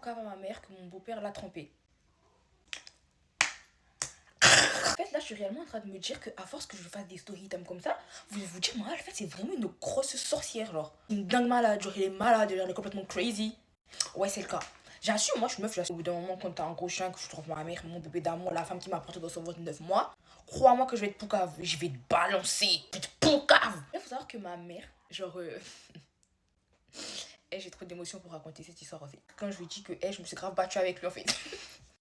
poucave à ma mère que mon beau-père l'a trompée. En fait, là, je suis réellement en train de me dire qu'à force que je fasse des story time comme ça, vous allez vous dire, moi, en fait, c'est vraiment une grosse sorcière, genre. Une dingue malade, genre, elle est malade, genre, elle est complètement crazy. Ouais, c'est le cas. J'assume, moi, je suis meuf, au bout d'un moment, quand t'as un gros chien, que je trouve ma mère, mon bébé d'amour, la femme qui m'a porté dans son ventre 9 mois, crois-moi que je vais être poucave. Je vais te balancer. Je vais être poucave. Il faut savoir que ma mère, genre. J'ai trop d'émotions pour raconter cette histoire, en fait. Quand je lui dis que je me suis grave battue avec lui, en fait.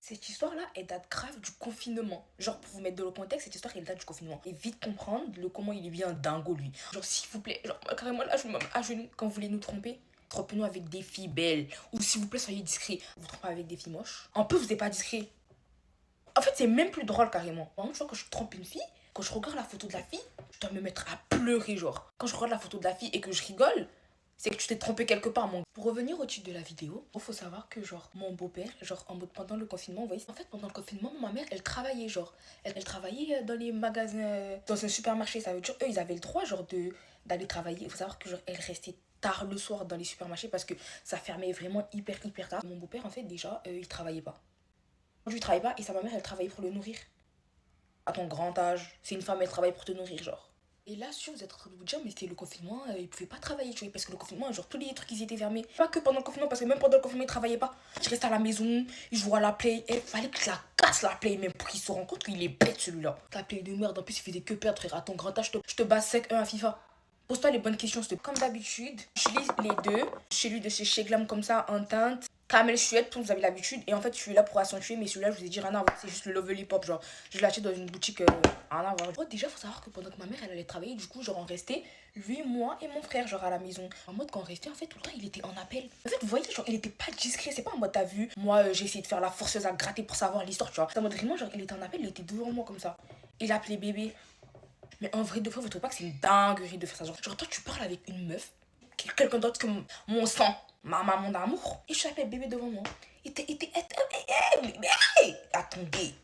Cette histoire-là, elle date grave du confinement. Genre, pour vous mettre dans le contexte, cette histoire, elle date du confinement. Et vite comprendre comment il est bien dingo, lui. Genre, s'il vous plaît, genre, carrément, là, je me mets à genoux. Quand vous voulez nous tromper, trompez-nous avec des filles belles. Ou s'il vous plaît, soyez discrets. Vous trompez avec des filles moches. En plus, vous n'êtes pas discret. En fait, c'est même plus drôle, carrément. Par exemple, tu vois, quand je trompe une fille, quand je regarde la photo de la fille, je dois me mettre à pleurer, genre. Quand je regarde la photo de la fille et que je rigole, c'est que tu t'es trompé quelque part, mon. Pour revenir au titre de la vidéo, il faut savoir que, genre, mon beau-père, genre, en mode pendant le confinement, vous voyez, en fait, pendant le confinement, ma mère, elle travaillait, genre, elle travaillait dans les magasins, dans un supermarché. Ça veut dire, eux, ils avaient le droit, genre, d'aller travailler. Il faut savoir que, genre, elle restait tard le soir dans les supermarchés parce que ça fermait vraiment hyper tard. Mon beau-père, en fait, déjà, il travaillait pas. Lui, il travaillait pas et sa mère, elle travaillait pour le nourrir. À ton grand âge, c'est une femme, elle travaille pour te nourrir, genre. Et là, si vous êtes en train de vous dire, mais c'était le confinement, ils pouvaient pas travailler, tu vois, parce que le confinement, genre, tous les trucs, ils étaient fermés. Pas que pendant le confinement, parce que même pendant le confinement, ils travaillaient pas. Je restais à la maison, ils jouaient à la play, et il fallait que je la casse, la play, même pour qu'ils se rendent compte qu'il est bête, celui-là. La play de merde, en plus, il faisait que perdre, frère. À ton grand âge, je te bats sec 1 à FIFA. Pose-toi les bonnes questions, s'il te plaît. Comme d'habitude, je lis les deux. Celui de chez Glam comme ça, en teinte. Camel Chouette, vous avez l'habitude. Et en fait, je suis là pour accentuer, mais celui-là, je vous ai dit rien à voir. C'est juste le Lovely Pop, genre. Je l'ai acheté dans une boutique, rien à voir. Oh, déjà, faut savoir que pendant que ma mère, elle allait travailler, du coup, genre, on restait, lui, moi et mon frère, genre, à la maison. En mode, quand on restait, en fait, tout le temps, il était en appel. En fait, vous voyez, genre, il était pas discret. C'est pas en mode, t'as vu, moi, j'ai essayé de faire la forceuse à gratter pour savoir l'histoire, tu vois. C'est en mode, vraiment, genre, il était en appel, il était devant moi comme ça. Il appelait bébé. Mais en vrai, de fois, vous trouvez pas que c'est une dinguerie de faire ça? Genre, toi, tu parles avec une meuf, quelqu'un d'autre que mon sang, ma maman d'amour, et je l'appelle bébé devant moi. Attendez.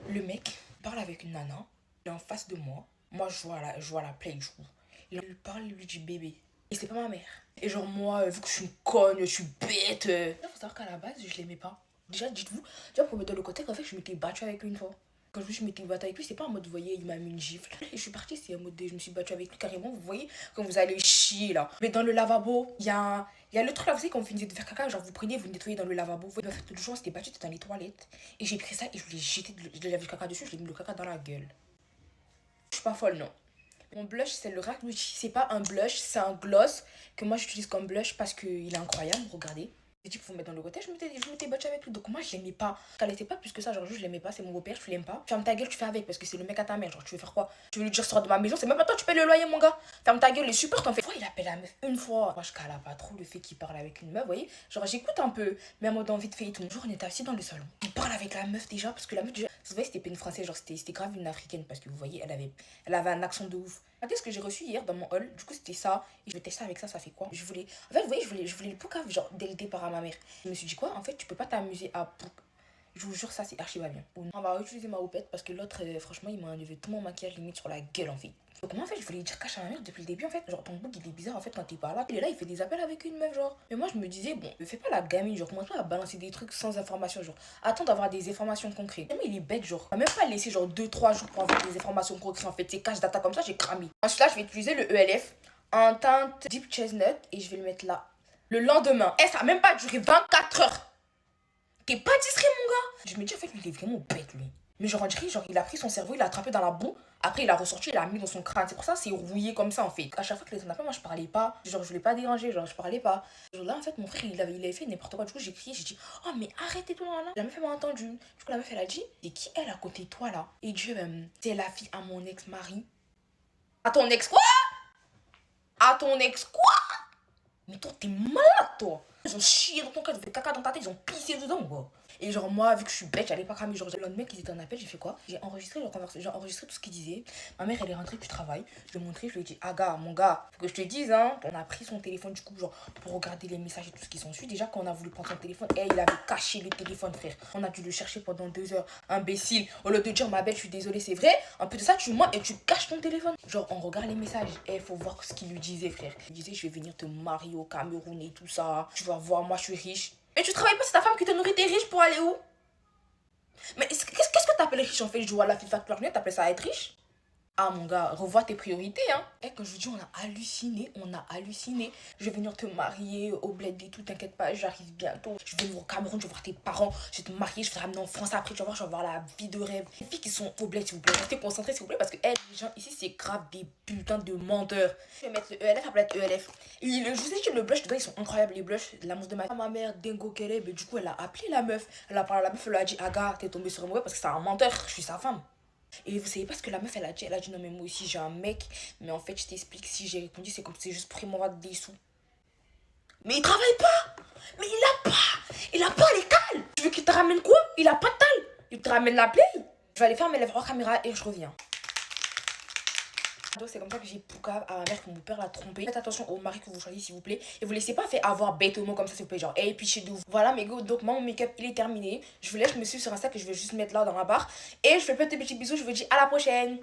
Le mec parle avec une nana, il est en face de moi. Moi, je vois la play du coup. Il lui parle, il lui dit bébé. Et c'est pas ma mère. Et genre, moi, vu que je suis une conne, je suis bête. Il faut savoir qu'à la base, je l'aimais pas. Déjà, dites-vous, tu vois, pour me donner le côté qu'en fait, je m'étais battue avec lui une fois. Quand je m'étais battue avec lui, c'est pas en mode, vous voyez, il m'a mis une gifle. Et je suis partie, c'est en mode, je me suis battue avec lui carrément, vous voyez, quand vous allez chier là. Mais dans le lavabo, il y a le truc là, vous savez, quand vous finissez de faire caca, genre vous prenez, vous nettoyez dans le lavabo. En fait, le jour, c'était battu, c'était dans les toilettes. Et j'ai pris ça et je l'ai jeté, je l'avais le caca dessus, je l'ai mis le caca dans la gueule. Je suis pas folle, non. Mon blush, c'est le Rack Gucci. C'est pas un blush, c'est un gloss que moi j'utilise comme blush parce qu'il est incroyable, regardez. J'ai dit qu'il faut mettre dans le côté, je m'étais battue avec lui. Donc moi, je l'aimais pas. Elle était pas plus que ça, genre juste je l'aimais pas, c'est mon beau-père, tu l'aimes pas. Ferme ta gueule, tu fais avec parce que c'est le mec à ta mère. Genre, tu veux faire quoi? Tu veux lui dire sors de ma maison? C'est même pas toi, tu payes le loyer, mon gars. Ferme ta gueule, les supports, t'en fais. Une fois, il appelle la meuf une fois. Moi, je cala pas trop le fait qu'il parle avec une meuf, vous voyez. Genre, j'écoute un peu, mais en mode envie de faire et tout. Un jour, on était assis dans le salon. Il parle avec la meuf déjà, parce que la meuf, déjà, vous voyez, c'était pas une française, genre c'était grave une africaine, parce que vous voyez, elle avait un accent de ouf. Regardez ce que j'ai reçu hier dans mon hall. Du coup, c'était ça. Et je vais tester avec ça, ça fait quoi? Je voulais. En fait, vous voyez, je voulais le poucave, genre, dès le départ à ma mère. Je me suis dit quoi? En fait, tu peux pas t'amuser à pouc. Je vous jure, ça, c'est archi pas bien. On va utiliser ma houppette parce que l'autre, franchement, il m'a enlevé tout mon maquillage limite sur la gueule, en fait. Donc, moi, en fait, je voulais dire cache à ma mère depuis le début, en fait. Genre, ton bouc, il est bizarre, en fait, quand t'es pas là. Il est là, il fait des appels avec une meuf, genre. Mais moi, je me disais, bon, ne fais pas la gamine, genre, commence pas à balancer des trucs sans information, genre. Attends d'avoir des informations concrètes. Mais il est bête, genre. On va même pas laisser, genre, 2-3 jours pour avoir des informations concrètes, en fait. C'est cache data comme ça, j'ai cramé. Ensuite, là, je vais utiliser le ELF en teinte Deep Chestnut et je vais le mettre là. Le lendemain. Ça a même pas duré 24 heures. T'es pas discret, mon gars. Je me dis, en fait, lui, il est vraiment bête, lui. Mais genre, on dirait, genre, il a pris son cerveau, il l'a attrapé dans la boue. Après, il a ressorti, il l'a mis dans son crâne. C'est pour ça c'est rouillé comme ça, en fait. À chaque fois que les gens appelaient, moi, je parlais pas. Genre, je voulais pas déranger, genre, je parlais pas. Genre, là, en fait, mon frère, il avait fait n'importe quoi. Du coup, j'ai crié, j'ai dit, oh, mais arrêtez tout là. La meuf, elle m'a entendu. Du coup, la meuf, elle a dit, c'est qui elle à côté de toi, là? Et Dieu, c'est la fille à mon ex-mari. À ton ex quoi? À ton ex quoi? Mais toi, t'es malade, toi. Ils ont chié dans ton cœur, ils ont fait caca dans ta tête, ils ont pissé dedans, quoi. Et genre, moi, vu que je suis bête, j'allais pas cramer. Genre, le lendemain qu'ils étaient en appel, j'ai fait quoi? J'ai enregistré leur conversation, j'ai enregistré tout ce qu'ils disaient. Ma mère, elle est rentrée du travail. Je lui ai montré, je lui ai dit, ah, gars, mon gars, faut que je te dise, hein. On a pris son téléphone, du coup, genre, pour regarder les messages et tout ce qui s'ensuit. Déjà, quand on a voulu prendre son téléphone, il avait caché le téléphone, frère. On a dû le chercher pendant 2 heures. Imbécile. Au lieu de dire, ma belle, je suis désolée, c'est vrai. En plus de ça, tu mens et tu caches ton téléphone. Genre, on regarde les messages. Faut voir ce qu'il lui disait, frère. Il disait, je vais venir te marier au Cameroun et tout ça. Tu vas voir, moi, je suis riche. Mais tu travailles pas, c'est ta femme qui te nourrit, t'es riche pour aller où? Mais qu'est-ce que t'appelles riche en fait? Je joue à la FIFA toute la journée, t'appelles ça être riche? Ah mon gars, revois tes priorités hein. Et quand je vous dis on a halluciné, on a halluciné. Je vais venir te marier au bled et tout, t'inquiète pas, j'arrive bientôt. Je vais venir au Cameroun, je vais voir tes parents, je vais te marier, je vais te ramener en France après, tu vas voir, je vais voir la vie de rêve. Les filles qui sont au bled, s'il vous plaît, restez concentrés s'il vous plaît parce que elles, les gens ici c'est grave des putains de menteurs. Je vais mettre le ELF après être ELF. Et je vous ai dit le blush dedans, ils sont incroyables les blushs, l'amour de ma mère, Dingo Kele, mais du coup elle a appelé la meuf. Elle a parlé à la meuf, elle lui a dit Aga, t'es tombée sur moi parce que c'est un menteur, je suis sa femme. Et vous savez pas ce que la meuf elle a dit non mais moi aussi j'ai un mec, mais en fait je t'explique, si j'ai répondu c'est comme c'est juste pour m'envoyer des sous. Mais il travaille pas. Mais il a pas l'école. Tu veux qu'il te ramène quoi? Il a pas de tal. Il te ramène la play. Je vais aller faire mes lèvres hors caméra et je reviens. C'est comme ça que j'ai poucave à ma mère que mon père l'a trompé. Faites attention au mari que vous choisissez s'il vous plaît. Et vous laissez pas faire avoir bêtement comme ça s'il vous plaît. Genre, hey, puis chez nous. Voilà mes gars, donc mon make-up il est terminé. Je vous laisse me suivre sur Insta que je vais juste mettre là dans la barre. Et je fais plein de petits bisous. Je vous dis à la prochaine.